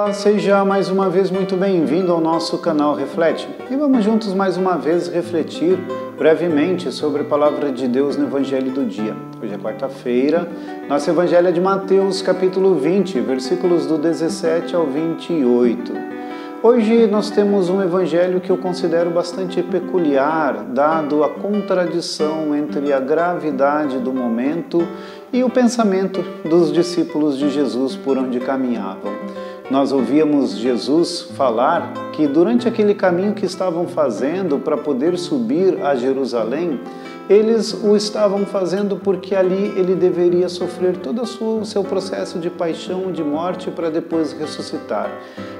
Olá, seja mais uma vez muito bem-vindo ao nosso canal Reflete. E vamos juntos mais uma vez refletir brevemente sobre a Palavra de Deus no Evangelho do dia. Hoje é quarta-feira, nosso Evangelho é de Mateus capítulo 20, versículos do 17 ao 28. Hoje nós temos um Evangelho que eu considero bastante peculiar, dado a contradição entre a gravidade do momento e o pensamento dos discípulos de Jesus por onde caminhavam. Nós ouvíamos Jesus falar que durante aquele caminho que estavam fazendo para poder subir a Jerusalém, eles o estavam fazendo porque ali ele deveria sofrer todo o seu processo de paixão, de morte, para depois ressuscitar.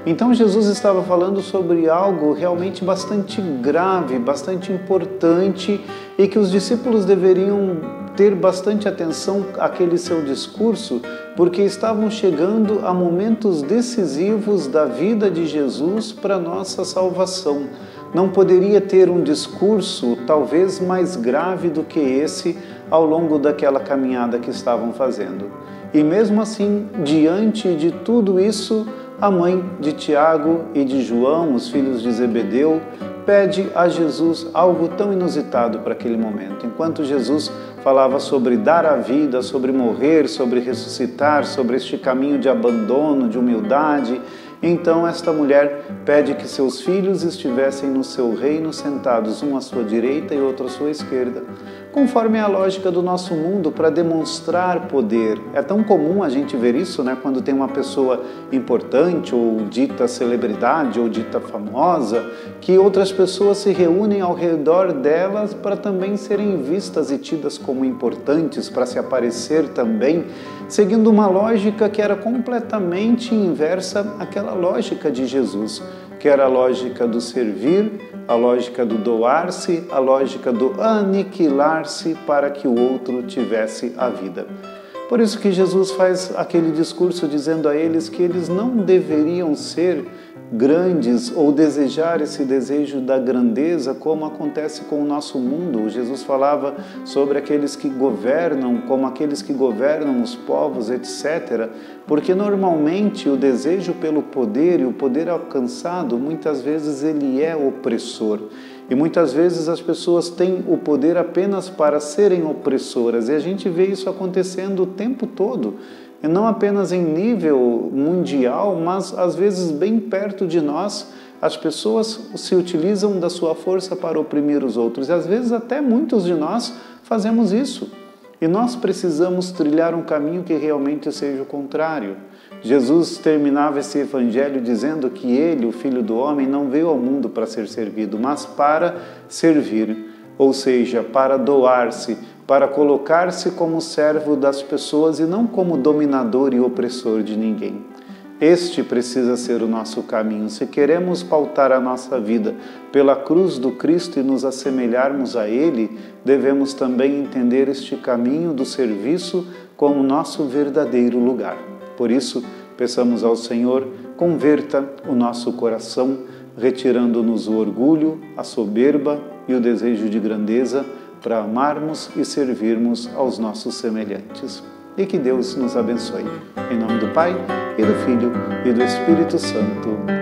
Então Jesus estava falando sobre algo realmente bastante grave, bastante importante e que os discípulos deveriam ter bastante atenção àquele seu discurso, porque estavam chegando a momentos decisivos da vida de Jesus para a nossa salvação. Não poderia ter um discurso talvez mais grave do que esse ao longo daquela caminhada que estavam fazendo. E mesmo assim, diante de tudo isso, a mãe de Tiago e de João, os filhos de Zebedeu, pede a Jesus algo tão inusitado para aquele momento. Enquanto Jesus falava sobre dar a vida, sobre morrer, sobre ressuscitar, sobre este caminho de abandono, de humildade, então esta mulher pede que seus filhos estivessem no seu reino sentados, um à sua direita e outro à sua esquerda, conforme a lógica do nosso mundo, para demonstrar poder. É tão comum a gente ver isso, né? Quando tem uma pessoa importante ou dita celebridade ou dita famosa, que outras pessoas se reúnem ao redor delas para também serem vistas e tidas como importantes, para se aparecer também, seguindo uma lógica que era completamente inversa àquela lógica de Jesus, que era a lógica do servir, a lógica do doar-se, a lógica do aniquilar-se para que o outro tivesse a vida. Por isso que Jesus faz aquele discurso dizendo a eles que eles não deveriam ser grandes ou desejar esse desejo da grandeza como acontece com o nosso mundo. Jesus falava sobre aqueles que governam, como aqueles que governam os povos, etc. Porque normalmente o desejo pelo poder e o poder alcançado, muitas vezes ele é opressor. E muitas vezes as pessoas têm o poder apenas para serem opressoras. E a gente vê isso acontecendo o tempo todo. E não apenas em nível mundial, mas às vezes bem perto de nós, as pessoas se utilizam da sua força para oprimir os outros. E às vezes até muitos de nós fazemos isso. E nós precisamos trilhar um caminho que realmente seja o contrário. Jesus terminava esse evangelho dizendo que ele, o Filho do Homem, não veio ao mundo para ser servido, mas para servir, ou seja, para doar-se, para colocar-se como servo das pessoas e não como dominador e opressor de ninguém. Este precisa ser o nosso caminho. Se queremos pautar a nossa vida pela cruz do Cristo e nos assemelharmos a Ele, devemos também entender este caminho do serviço como nosso verdadeiro lugar. Por isso, peçamos ao Senhor, converta o nosso coração, retirando-nos o orgulho, a soberba e o desejo de grandeza, para amarmos e servirmos aos nossos semelhantes. E que Deus nos abençoe. Em nome do Pai, e do Filho, e do Espírito Santo.